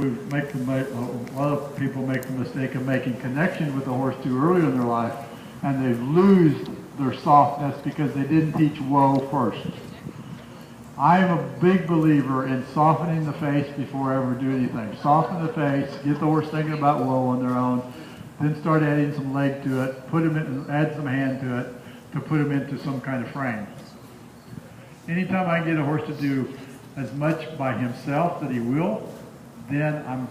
A lot of people make the mistake of making connection with the horse too early in their life, and they lose their softness because they didn't teach whoa first. I'm a big believer in softening the face before I ever do anything. Soften the face, get the horse thinking about whoa on their own, then start adding some leg to it, add some hand to it to put them into some kind of frame. Anytime I get a horse to do as much by himself that he will, then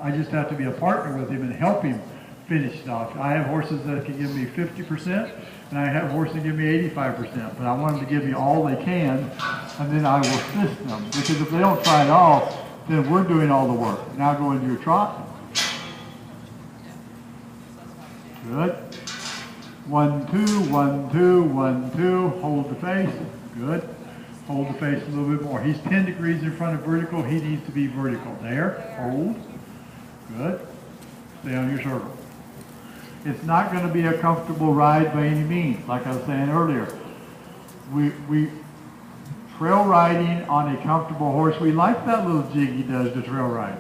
I just have to be a partner with him and help him finish it off. I have horses that can give me 50%, and I have horses that give me 85%, but I want them to give me all they can, and then I will assist them. Because if they don't try it all, then we're doing all the work. Now go into your trot. Good. 1, 2, 1, 2, 1, 2. Hold the face. Good. Hold the face a little bit more. He's 10 degrees in front of vertical. He needs to be vertical. There. Hold. Good. Stay on your circle. It's not going to be a comfortable ride by any means. Like I was saying earlier, we trail riding on a comfortable horse. We like that little jig he does to trail ride.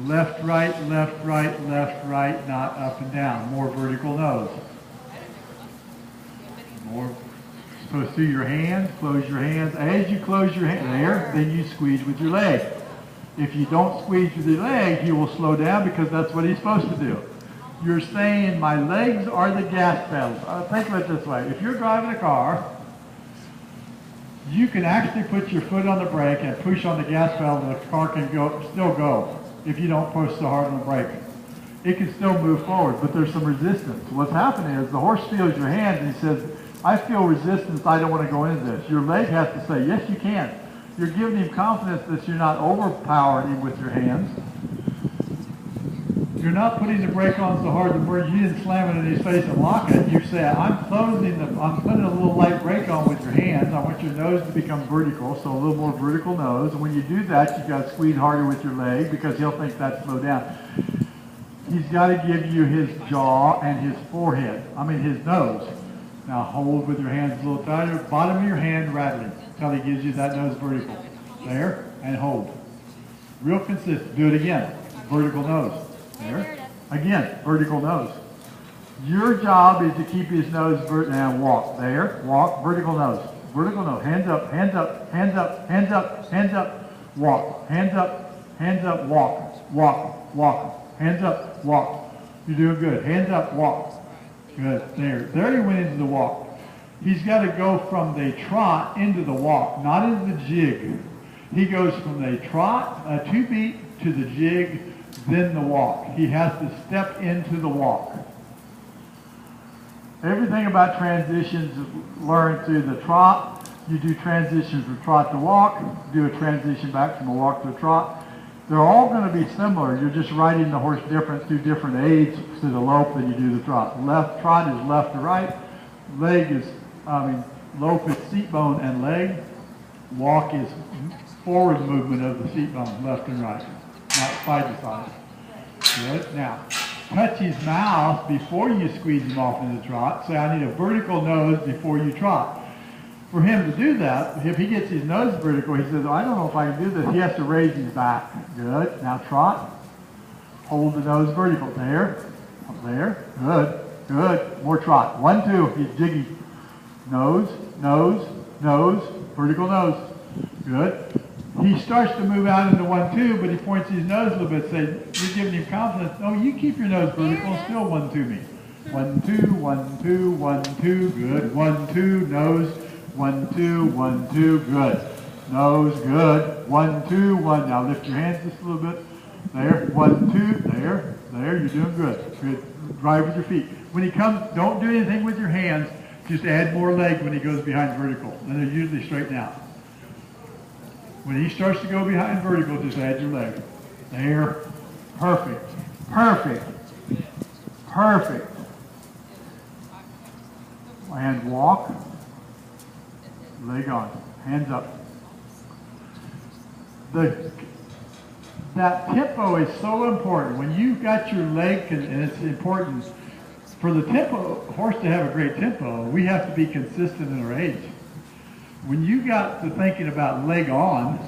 Left, right, left, right, left, right, not up and down. More vertical nose. More. Supposed to your hands, close your hands. As you close your hand there, then you squeeze with your leg. If you don't squeeze with your leg, he will slow down because that's what he's supposed to do. You're saying my legs are the gas pedals. Think of it this way. If you're driving a car, you can actually put your foot on the brake and push on the gas pedal and the car can still go if you don't push so hard on the brake. It can still move forward, but there's some resistance. What's happening is the horse feels your hands and he says, I feel resistance, I don't want to go into this. Your leg has to say, yes, you can. You're giving him confidence that you're not overpowering him with your hands. You're not putting the brake on so hard that you didn't slam it in his face and lock it. You say, I'm putting a little light brake on with your hands. I want your nose to become vertical, so a little more vertical nose. And when you do that, you've got to squeeze harder with your leg because he'll think that's slow down. He's got to give you his jaw and his forehead, his nose. Now hold with your hands a little tighter, bottom of your hand rattling until he gives you that nose vertical. There, and hold. Real consistent. Do it again. Vertical nose. There. Again, vertical nose. Your job is to keep his nose vertical. And walk. There. Walk. Vertical nose. Vertical nose. Hands up, hands up, hands up, hands up, hands up. Walk. Hands up, walk. Walk, walk. Hands up, walk. You're doing good. Hands up, walk. Good. There he went into the walk. He's got to go from the trot into the walk, not into the jig. He goes from the trot, a 2-beat, to the jig, then the walk. He has to step into the walk. Everything about transitions is learned through the trot. You do transitions from trot to walk, do a transition back from a walk to a trot. They're all going to be similar. You're just riding the horse different through different aids to the lope than you do the trot. Left trot is left to right. Lope is seat bone and leg. Walk is forward movement of the seat bone, left and right, not side to side. Good. Now, touch his mouth before you squeeze him off into the trot. Say, I need a vertical nose before you trot. For him to do that, if he gets his nose vertical, he says, I don't know if I can do this. He has to raise his back. Good. Now trot. Hold the nose vertical. There. Up there. Good. Good. More trot. 1, 2. He's jiggy. Nose, nose, nose, vertical nose. Good. He starts to move out into 1, 2, but he points his nose a little bit. Say, you're giving him confidence. No, you keep your nose vertical. Still 1, 2 me. 1, 2, 1, 2, 1, 2. Good. 1, 2. Nose. 1, 2, 1, 2, good. Nose, good. 1, 2, 1. Now lift your hands just a little bit. There. 1, 2. There. There. You're doing good. Good. Drive with your feet. When he comes, don't do anything with your hands. Just add more leg when he goes behind vertical. And they're usually straighten out. When he starts to go behind vertical, just add your leg. There. Perfect. Perfect. Perfect. And walk. Leg on. Hands up. That tempo is so important. When you've got your leg, and it's important for the horse to have a great tempo, we have to be consistent in our age. When you got to thinking about leg on,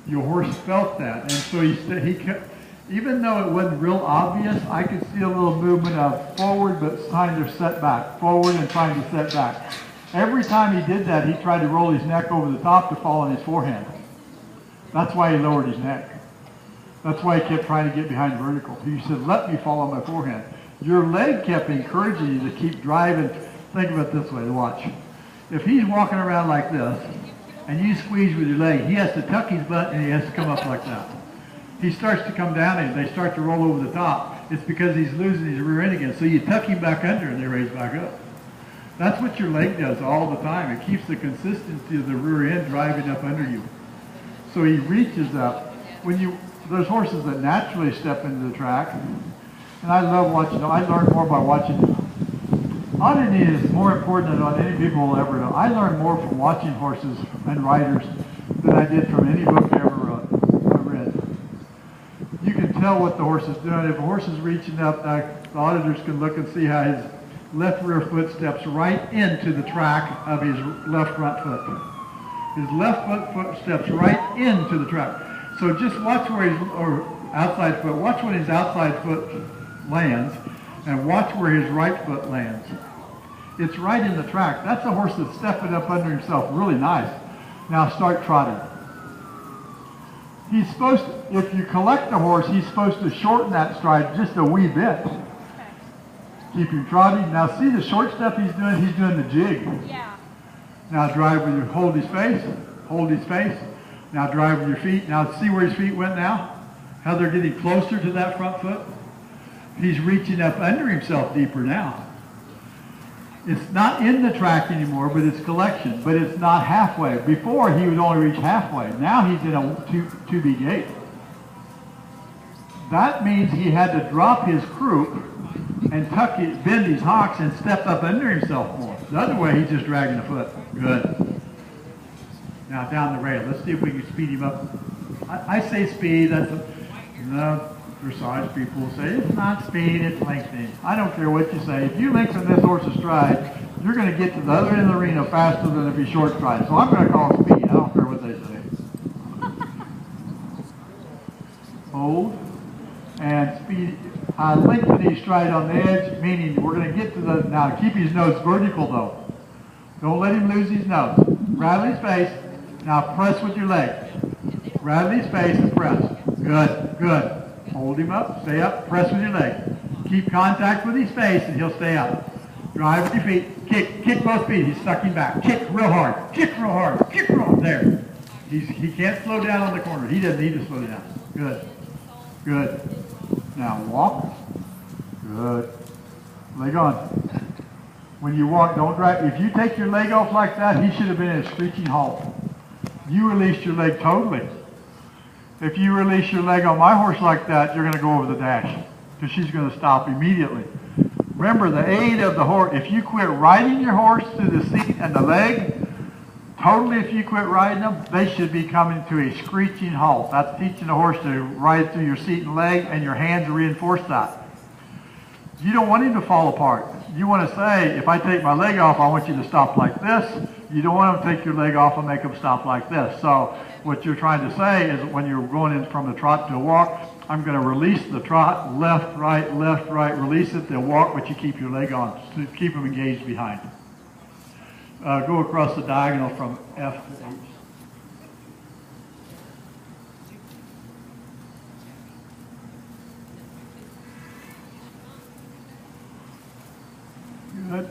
Your horse felt that, and so he kept, even though it wasn't real obvious, I could see a little movement of forward but trying to set back, forward and trying to set back. Every time he did that, he tried to roll his neck over the top to fall on his forehand. That's why he lowered his neck. That's why he kept trying to get behind vertical. He said, let me fall on my forehand. Your leg kept encouraging you to keep driving. Think of it this way, watch. If he's walking around like this, and you squeeze with your leg, he has to tuck his butt and he has to come up like that. He starts to come down and they start to roll over the top. It's because he's losing his rear end again. So you tuck him back under and they raise back up. That's what your leg does all the time. It keeps the consistency of the rear end driving up under you. So he reaches up. There's horses that naturally step into the track, and I love watching them. I learned more by watching them. Oddity is more important than what any people will ever know. I learned more from watching horses and riders than I did from any book I ever read. You can tell what the horse is doing. If a horse is reaching up, the auditors can look and see how his left rear foot steps right into the track of his left front foot. His left foot steps right into the track. So just watch where or outside foot, watch when his outside foot lands, and watch where his right foot lands. It's right in the track. That's a horse that's stepping up under himself really nice. Now start trotting. He's supposed to, if you collect the horse, he's supposed to shorten that stride just a wee bit. Keep him trotting. Now see the short step he's doing the jig. Yeah. Now drive with your, hold his face. Now drive with your feet. Now see where his feet went now? How they're getting closer to that front foot? He's reaching up under himself deeper now. It's not in the track anymore, but it's collection. But it's not halfway. Before, he would only reach halfway. Now he's in a 2B gait. That means he had to drop his croup and bend his hocks and step up under himself more. The other way, he's just dragging the foot. Good. Now down the rail. Let's see if we can speed him up. I say speed. No, dressage people will say it's not speed, it's lengthening. I don't care what you say. If you lengthen this horse's stride, you're going to get to the other end of the arena faster than if he short strides. So I'm going to call it speed. I don't care what they say. Hold and speed. Lengthen his stride on the edge, meaning we're going to get to the, now keep his nose vertical though. Don't let him lose his nose. Rattle his face. Now press with your leg. Rattle his face and press. Good, good. Hold him up, stay up, press with your leg. Keep contact with his face and he'll stay up. Drive with your feet. Kick both feet. He's sucking back. Kick real hard. Kick real hard. Kick real hard. There. He can't slow down on the corner. He doesn't need to slow down. Good. Good. Now walk. Good. Leg on. When you walk, don't drag. If you take your leg off like that, he should have been at a screeching halt. You released your leg totally. If you release your leg on my horse like that, you're going to go over the dash because she's going to stop immediately. Remember the aid of the horse. If you quit riding your horse through the seat and the leg, totally if you quit riding them, they should be coming to a screeching halt. That's teaching the horse to ride through your seat and leg, and your hands reinforce that. You don't want him to fall apart. You want to say, if I take my leg off, I want you to stop like this. You don't want to take your leg off and make them stop like this. So what you're trying to say is when you're going in from the trot to a walk, I'm going to release the trot, left, right, release it, they'll walk, but you keep your leg on to keep them engaged behind. Go across the diagonal from F to H. Good.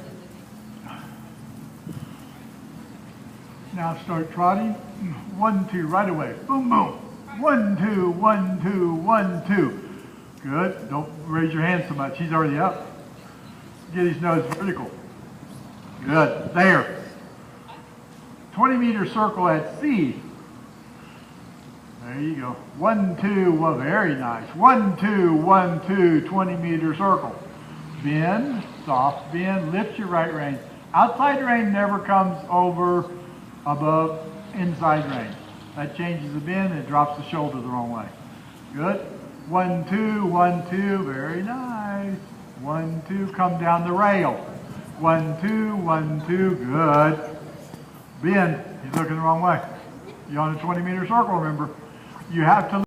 Now start trotting. 1, 2, right away. Boom, boom. 1, 2, 1, 2, 1, 2. Good. Don't raise your hands so much. He's already up. Get his nose vertical. Good. There. 20-meter circle at C. There you go. 1, 2, well, very nice. 1, 2, 1, 2, 20-meter circle. Bend, soft bend, lift your right rein. Outside rein never comes over, above, inside rein. That changes the bend and it drops the shoulder the wrong way. Good. 1, 2, 1, 2, very nice. 1, 2, come down the rail. 1, 2, 1, 2, good. Bend, he's looking the wrong way. You're on a 20-meter circle, remember. You have to